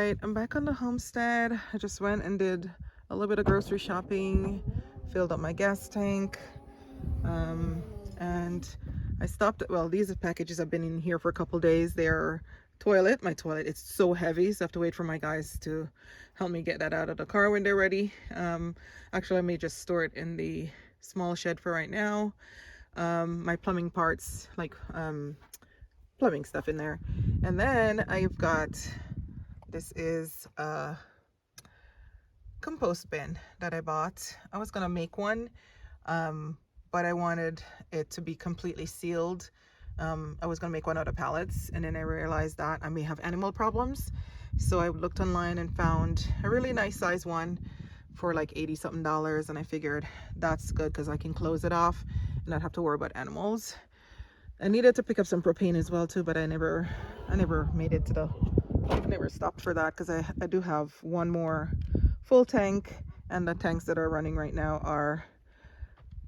right, I'm back on the homestead. I just went and did a little bit of grocery shopping, filled up my gas tank, um, and I stopped at, well, these packages have been in here for a couple days. They're my toilet, it's so heavy, so I have to wait for my guys to help me get that out of the car when they're ready. Actually, I may just store it in the small shed for right now. My plumbing parts, like plumbing stuff in there. And then I've got, this is a compost bin that I bought. I was gonna make one, but I wanted it to be completely sealed. I was gonna make one out of pallets, and then I realized that I may have animal problems. So I looked online and found a really nice size one for like 80 something dollars, and I figured that's good because I can close it off and not have to worry about animals. I needed to pick up some propane as well too, but I never made it to the, I never stopped for that because I do have one more full tank, and the tanks that are running right now are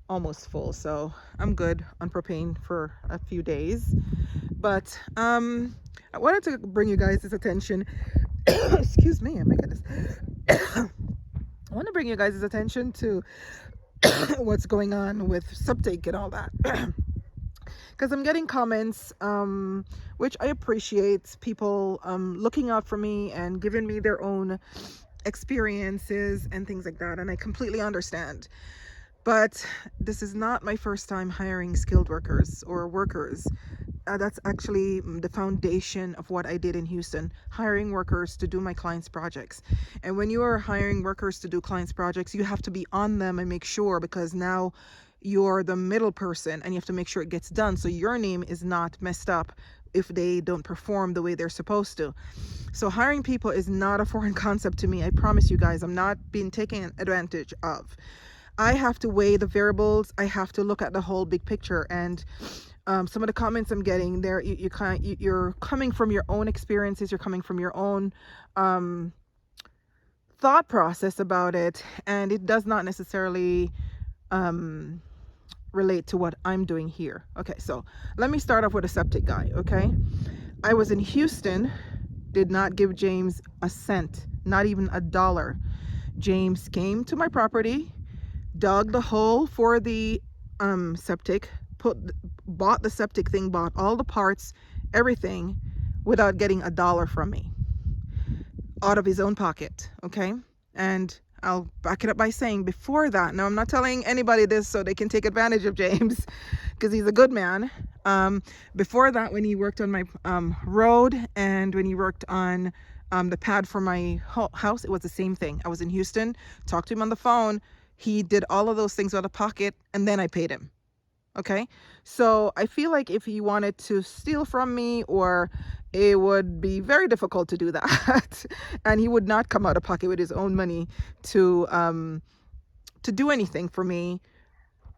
almost full, so I'm good on propane for a few days. But I wanted to bring you guys this attention. Excuse me, oh my goodness. I want to bring you guys' attention to what's going on with Septic and all that. Because I'm getting comments, which I appreciate, people looking out for me and giving me their own experiences and things like that, and I completely understand. But this is not my first time hiring skilled workers or workers. That's actually the foundation of what I did in Houston, hiring workers to do my clients' projects. And when you are hiring workers to do clients' projects, you have to be on them and make sure, because now you're the middle person and you have to make sure it gets done so your name is not messed up if they don't perform the way they're supposed to. So hiring people is not a foreign concept to me. I promise you guys, I'm not being taken advantage of. I have to weigh the variables. I have to look at the whole big picture. And some of the comments I'm getting there, you're coming from your own experiences, you're coming from your own thought process about it, and it does not necessarily relate to what I'm doing here. Okay, so let me start off with a septic guy. Okay, I was in Houston, did not give James a cent, not even a dollar. James came to my property, dug the hole for the septic, bought the septic thing, bought all the parts, everything, without getting a dollar from me, out of his own pocket. Okay, and I'll back it up by saying before that, now I'm not telling anybody this so they can take advantage of James, because he's a good man. Before that, when he worked on my road, and when he worked on the pad for my house, it was the same thing. I was in Houston, talked to him on the phone, he did all of those things out of pocket, and then I paid him. Okay, so I feel like if he wanted to steal from me, or it would be very difficult to do that and he would not come out of pocket with his own money to do anything for me,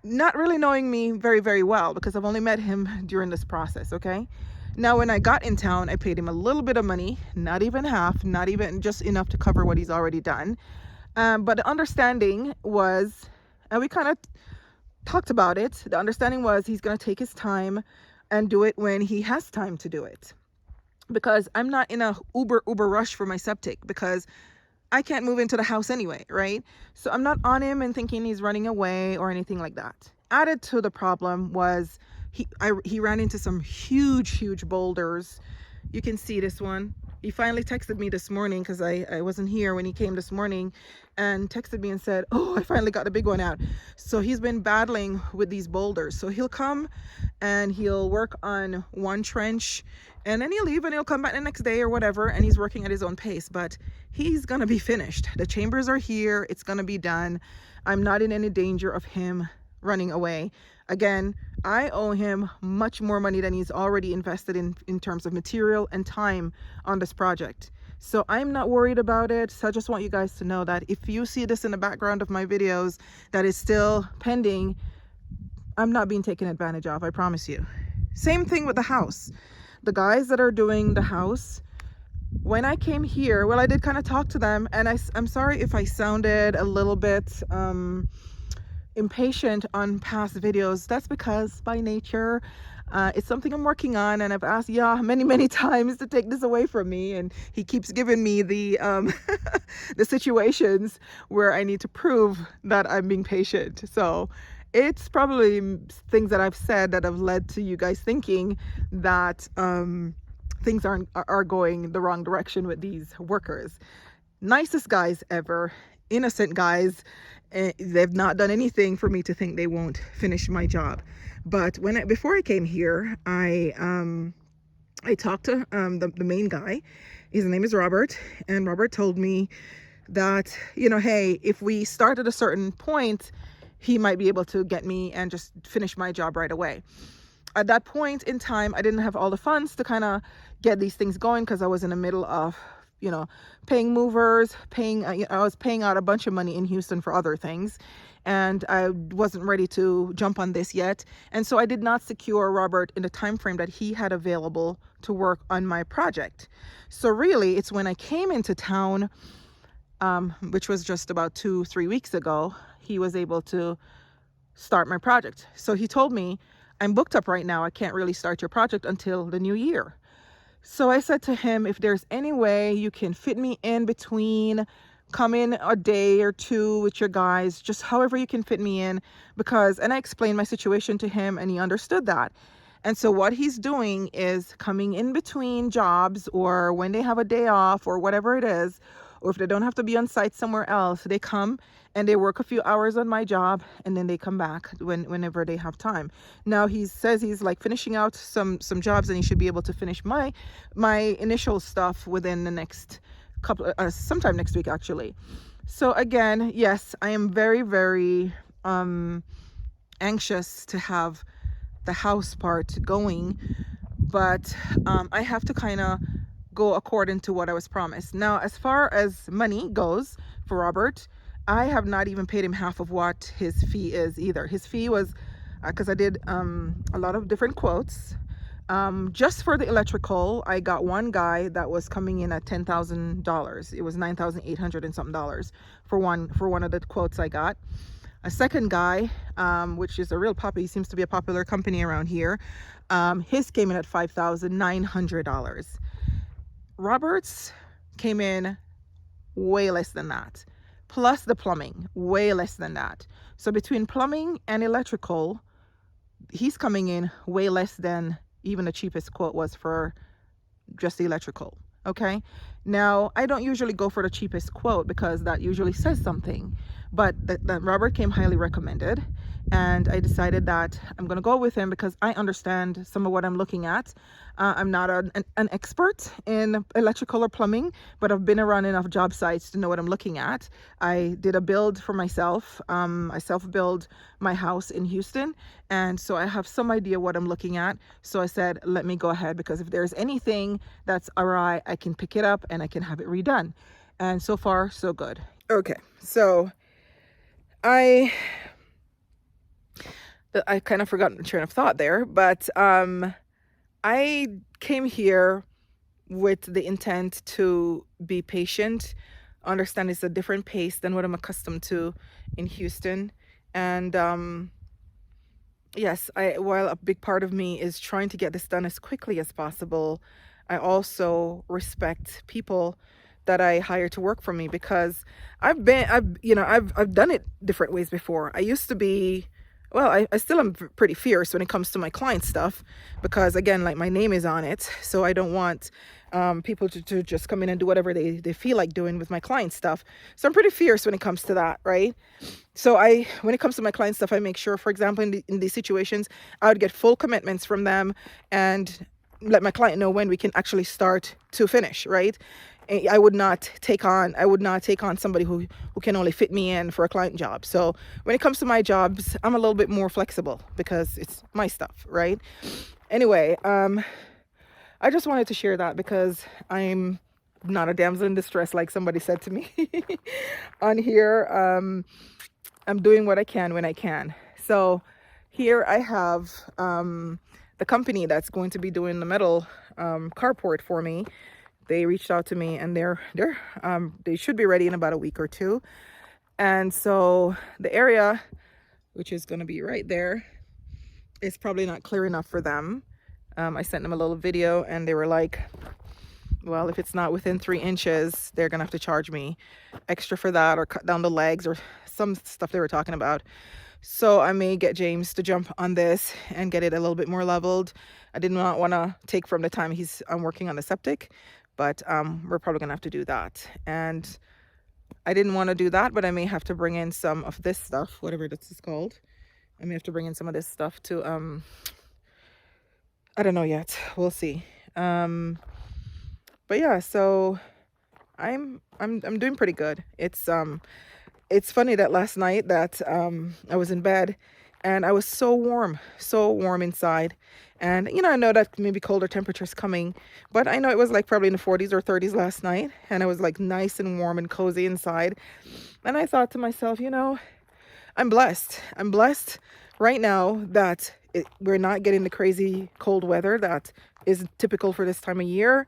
not really knowing me very, very well, because I've only met him during this process. Okay, now when I got in town, I paid him a little bit of money, not even half, not even just enough to cover what he's already done. But the understanding was, and we kind of talked about it, the understanding was he's going to take his time and do it when he has time to do it, because I'm not in a uber rush for my septic, because I can't move into the house anyway, right? So I'm not on him and thinking he's running away or anything like that. Added to the problem was he ran into some huge boulders. You can see this one. He finally texted me this morning, because I wasn't here when he came this morning, and texted me and said, oh, I finally got the big one out. So he's been battling with these boulders. So he'll come and he'll work on one trench, and then he'll leave and he'll come back the next day or whatever, and he's working at his own pace. But he's gonna be finished. The chambers are here, it's gonna be done. I'm not in any danger of him running away. Again, I owe him much more money than he's already invested in terms of material and time on this project. So I'm not worried about it. So I just want you guys to know that if you see this in the background of my videos that is still pending, I'm not being taken advantage of, I promise you. Same thing with the house. The guys that are doing the house, when I came here, well, I did kind of talk to them, and I'm sorry if I sounded a little bit impatient on past videos. That's because by nature It's something I'm working on, and I've asked Yah many times to take this away from me, and he keeps giving me the the situations where I need to prove that I'm being patient. So it's probably things that I've said that have led to you guys thinking that things are going the wrong direction with these workers. Nicest guys ever, innocent guys. They've not done anything for me to think they won't finish my job. But before I came here, I talked to the main guy. His name is Robert, and Robert told me that, you know, hey, if we start at a certain point, he might be able to get me and just finish my job right away. At that point in time, I didn't have all the funds to kind of get these things going because I was in the middle of, you know, paying movers, I was paying out a bunch of money in Houston for other things, and I wasn't ready to jump on this yet. And so I did not secure Robert in the time frame that he had available to work on my project. So really, it's when I came into town, which was just about 2-3 weeks ago, he was able to start my project. So he told me, I'm booked up right now. I can't really start your project until the new year. So I said to him, if there's any way you can fit me in between, come in a day or two with your guys, just however you can fit me in, and I explained my situation to him, and he understood that. And so what he's doing is coming in between jobs, or when they have a day off or whatever it is, or if they don't have to be on site somewhere else, they come and they work a few hours on my job, and then they come back whenever they have time. Now he says he's like finishing out some jobs, and he should be able to finish my initial stuff within the next couple sometime next week actually. So again, yes, I am very anxious to have the house part going, but I have to kind of go according to what I was promised. Now, as far as money goes for Robert, I have not even paid him half of what his fee is either. His fee was, because I did a lot of different quotes. Just for the electrical, I got one guy that was coming in at $10,000. It was $9,800 and something dollars for one of the quotes I got. A second guy, which is a real puppy, he seems to be a popular company around here. His came in at $5,900. Robert's came in way less than that, plus the plumbing, way less than that. So between plumbing and electrical, he's coming in way less than even the cheapest quote was for just the electrical. Okay, now I don't usually go for the cheapest quote because that usually says something, but that Robert came highly recommended, and I decided that I'm going to go with him because I understand some of what I'm looking at. I'm not an expert in electrical or plumbing, but I've been around enough job sites to know what I'm looking at. I did a build for myself. I self-build my house in Houston, and so I have some idea what I'm looking at. So I said, let me go ahead, because if there's anything that's awry, I can pick it up and I can have it redone. And so far, so good. Okay, so I kind of forgot the train of thought there, but I came here with the intent to be patient, understand it's a different pace than what I'm accustomed to in Houston. And yes, while a big part of me is trying to get this done as quickly as possible, I also respect people that I hire to work for me, because I've done it different ways before. I used to be, well, I still am pretty fierce when it comes to my client stuff, because again, like, my name is on it. So I don't want people to just come in and do whatever they feel like doing with my client stuff. So I'm pretty fierce when it comes to that, right? So when it comes to my client stuff, I make sure, for example, in these situations, I would get full commitments from them and let my client know when we can actually start to finish, right? I would not take on somebody who can only fit me in for a client job. So when it comes to my jobs, I'm a little bit more flexible because it's my stuff, right? Anyway, I just wanted to share that because I'm not a damsel in distress, like somebody said to me on here. I'm doing what I can when I can. So here I have the company that's going to be doing the metal carport for me. They reached out to me, and they should be ready in about a week or two. And so the area, which is going to be right there, it's probably not clear enough for them. I sent them a little video and they were like, well, if it's not within 3 inches, they're gonna have to charge me extra for that, or cut down the legs, or some stuff they were talking about. So I may get James to jump on this and get it a little bit more leveled. I did not want to take from the time I'm working on the septic, but we're probably gonna have to do that. And I didn't want to do that, but I may have to bring in some of this stuff, whatever this is called. I may have to bring in some of this stuff to I don't know yet. We'll see. But yeah, so I'm doing pretty good. It's funny that last night that I was in bed and I was so warm inside. And I know that maybe colder temperatures coming, but I know it was like probably in the 40s or 30s last night, and I was like nice and warm and cozy inside. And I thought to myself, I'm blessed. I'm blessed right now that we're not getting the crazy cold weather that is typical for this time of year.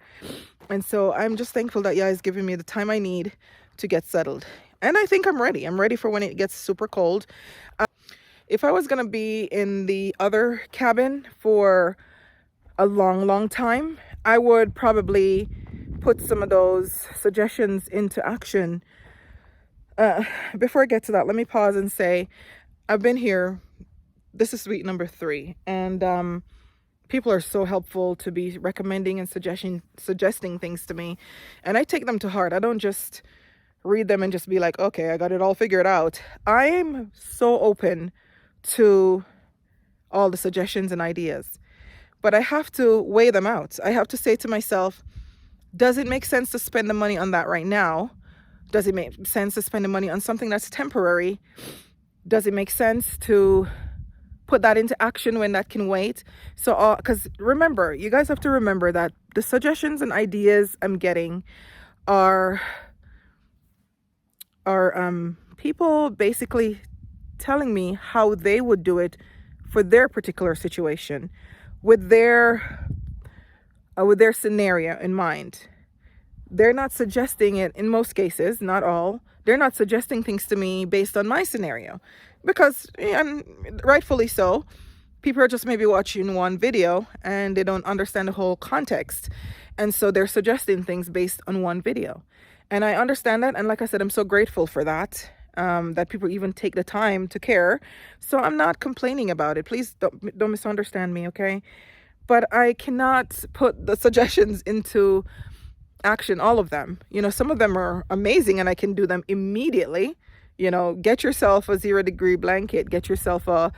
And so I'm just thankful that Yah is giving me the time I need to get settled. And I think I'm ready. I'm ready for when it gets super cold. If I was going to be in the other cabin for a long time, I would probably put some of those suggestions into action. Before I get to that, let me pause and say, I've been here. This is week number 3. And people are so helpful to be recommending and suggesting things to me. And I take them to heart. I don't just read them and just be like, okay, I got it all figured out. I'm so open to all the suggestions and ideas, but I have to weigh them out. I have to say to myself, does it make sense to spend the money on that right now? Does it make sense to spend the money on something that's temporary? Does it make sense to put that into action when that can wait? So, because remember, you guys have to remember that the suggestions and ideas I'm getting are people basically telling me how they would do it for their particular situation, with their scenario in mind. They're not suggesting it, in most cases, not all. They're not suggesting things to me based on my scenario, because, and rightfully so, people are just maybe watching one video and they don't understand the whole context, and so they're suggesting things based on one video. And I understand that, and like I said, I'm so grateful for that. That people even take the time to care. So I'm not complaining about it. Please don't misunderstand me, okay? But I cannot put the suggestions into action, all of them. Some of them are amazing and I can do them immediately. Get yourself a 0-degree blanket, get yourself a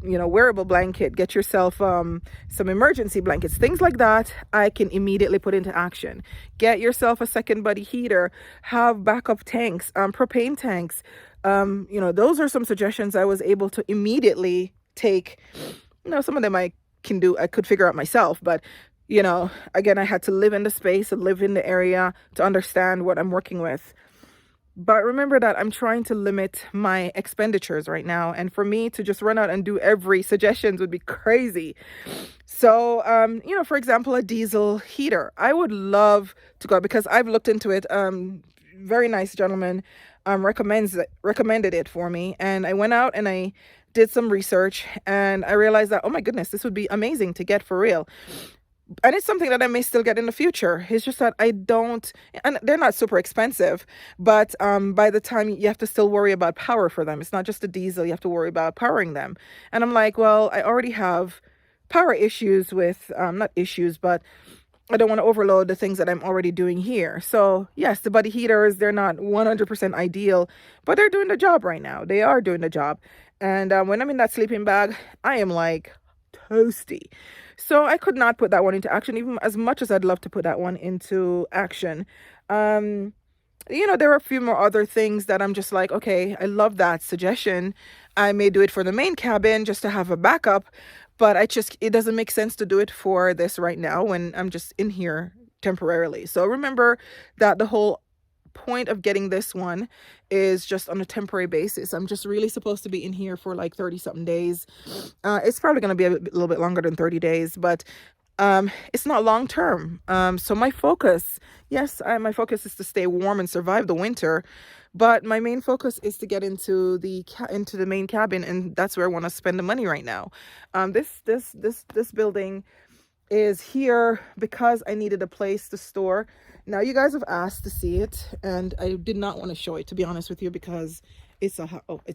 wearable blanket, get yourself some emergency blankets, things like that. I can immediately put into action. Get yourself a second buddy heater, have backup tanks, propane tanks. Those are some suggestions I was able to immediately take. Some of them I could figure out myself, but again, I had to live in the space and live in the area to understand what I'm working with. But remember that I'm trying to limit my expenditures right now. And for me to just run out and do every suggestions would be crazy. So, for example, a diesel heater. I would love to go, because I've looked into it. Very nice gentleman recommended it for me. And I went out and I did some research and I realized that, oh my goodness, this would be amazing to get for real. And it's something that I may still get in the future. It's just that I don't, and they're not super expensive, but by the time you have to still worry about power for them. It's not just a diesel, you have to worry about powering them. And I'm like, well, I already have power issues with, not issues, but I don't want to overload the things that I'm already doing here. So yes, the buddy heaters, they're not 100% ideal, but they're doing the job right now. They are doing the job. And when I'm in that sleeping bag, I am like toasty. So I could not put that one into action, even as much as I'd love to put that one into action. There are a few more other things that I'm just like, okay, I love that suggestion. I may do it for the main cabin just to have a backup, but it doesn't make sense to do it for this right now when I'm just in here temporarily. So remember that the whole point of getting this one is just on a temporary basis. I'm just really supposed to be in here for like 30 something days. It's probably going to be a little bit longer than 30 days, but It's not long term. So my focus, yes, my focus is to stay warm and survive the winter, but my main focus is to get into the main cabin, and that's where I want to spend the money right now. This building is here because I needed a place to store. Now you guys have asked to see it, and I did not want to show it, to be honest with you, because it's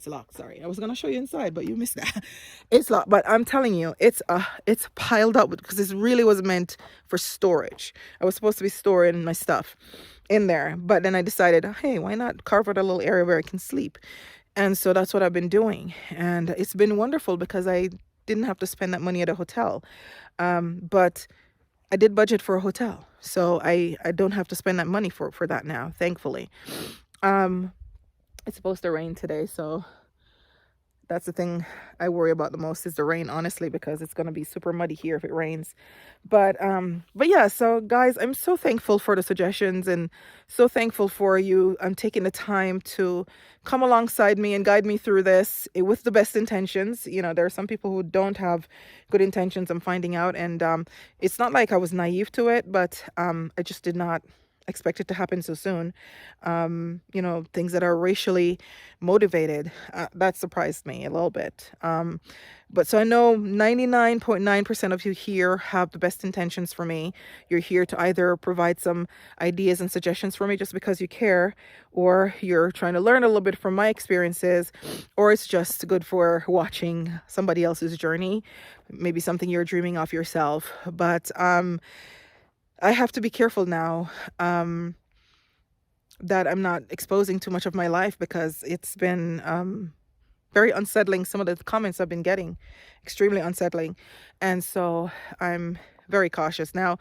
locked. Sorry, I was gonna show you inside, but you missed that. It's locked, but I'm telling you, it's piled up because this really was meant for storage. I was supposed to be storing my stuff in there, but then I decided, hey, why not carve out a little area where I can sleep? And so that's what I've been doing, and it's been wonderful because I didn't have to spend that money at a hotel. But I did budget for a hotel, so I don't have to spend that money for that now, thankfully. It's supposed to rain today, so that's the thing I worry about the most, is the rain, honestly, because it's going to be super muddy here if it rains. But yeah, so guys, I'm so thankful for the suggestions, and so thankful for you. I'm taking the time to come alongside me and guide me through this with the best intentions. You know, there are some people who don't have good intentions, I'm finding out, and it's not like I was naive to it, but I just did not expect it to happen so soon. You know, things that are racially motivated, that surprised me a little bit. But so I know 99.9% of you here have the best intentions for me. You're here to either provide some ideas and suggestions for me just because you care, or you're trying to learn a little bit from my experiences, or it's just good for watching somebody else's journey, maybe something you're dreaming of yourself. But I have to be careful now that I'm not exposing too much of my life, because it's been very unsettling. Some of the comments I've been getting, extremely unsettling. And so I'm very cautious. Now,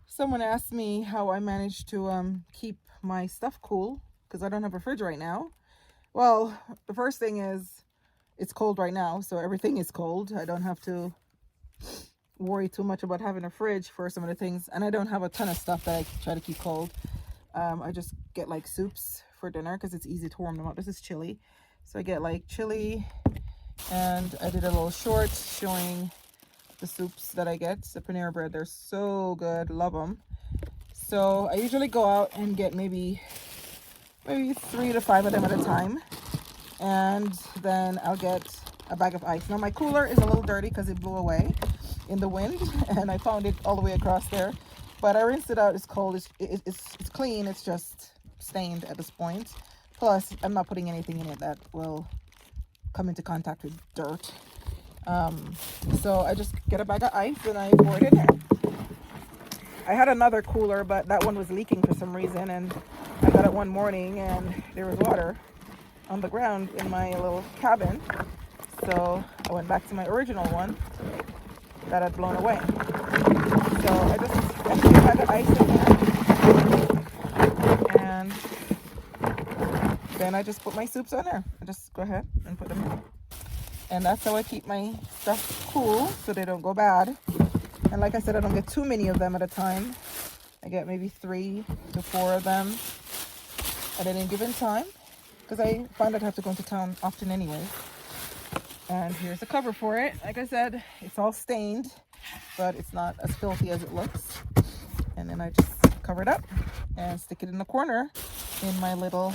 someone asked me how I managed to keep my stuff cool, because I don't have a fridge right now. Well, the first thing is it's cold right now, so everything is cold. I don't have to worry too much about having a fridge for some of the things, and I don't have a ton of stuff that I try to keep cold. I just get like soups for dinner because it's easy to warm them up. This is chili, so I get like chili, and I did a little short showing the soups that I get. The Panera Bread, they're so good, love them. So I usually go out and get maybe 3 to 5 of them at a time, and then I'll get a bag of ice. Now my cooler is a little dirty because it blew away in the wind, and I found it all the way across there, but I rinsed it out. It's cold, it's clean, it's just stained at this point. Plus I'm not putting anything in it that will come into contact with dirt. So I just get a bag of ice and I pour it in there. I had another cooler, but that one was leaking for some reason, and I got it one morning and there was water on the ground in my little cabin, so I went back to my original one that had blown away. So I just empty a bag of ice in there, and then I just put my soups on there. I just go ahead and put them in, and that's how I keep my stuff cool so they don't go bad. And like I said, I don't get too many of them at a time. I get maybe 3 to 4 of them at any given time, because I find I'd have to go into town often anyway. And here's the cover for it. Like I said, it's all stained, but it's not as filthy as it looks. And then I just cover it up and stick it in the corner in my little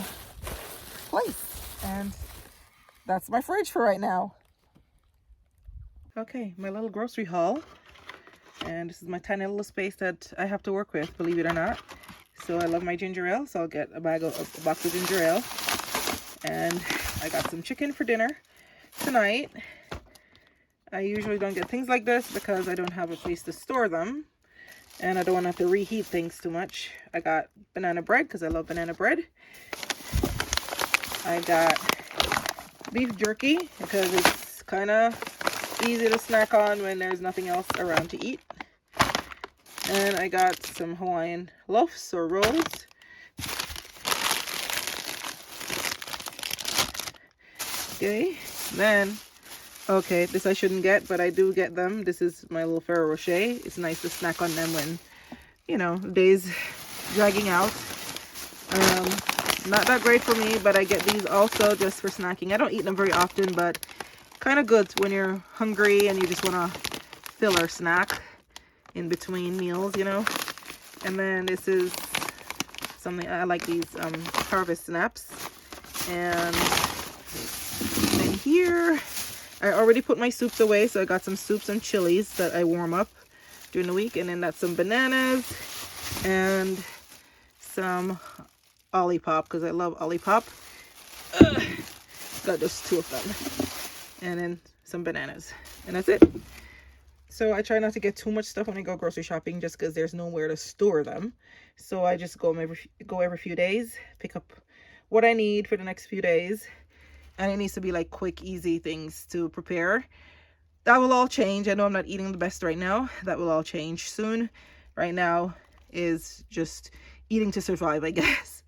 place. And that's my fridge for right now. Okay, my little grocery haul. And this is my tiny little space that I have to work with, believe it or not. So I love my ginger ale, so I'll get a box of ginger ale. And I got some chicken for dinner tonight. I usually don't get things like this because I don't have a place to store them, and I don't want to have to reheat things too much. I got banana bread because I love banana bread. I got beef jerky because it's kind of easy to snack on when there's nothing else around to eat. And I got some Hawaiian loaves or rolls. Okay, then, okay, this I shouldn't get, but I do get them. This is my little Ferrero Rocher. It's nice to snack on them when, you know, days dragging out. Not that great for me, but I get these also just for snacking. I don't eat them very often, but kind of good when you're hungry and you just want to fill or snack. in between meals, you know. And then this is something, I like these harvest snaps. And then here, I already put my soups away, so I got some soups and chilies that I warm up during the week. And then that's some bananas and some Olipop, because I love Olipop. Got just 2 of them. And then some bananas. And that's it. So I try not to get too much stuff when I go grocery shopping, just because there's nowhere to store them. So I just go every few days, pick up what I need for the next few days. And it needs to be like quick, easy things to prepare. That will all change. I know I'm not eating the best right now. That will all change soon. Right now is just eating to survive, I guess.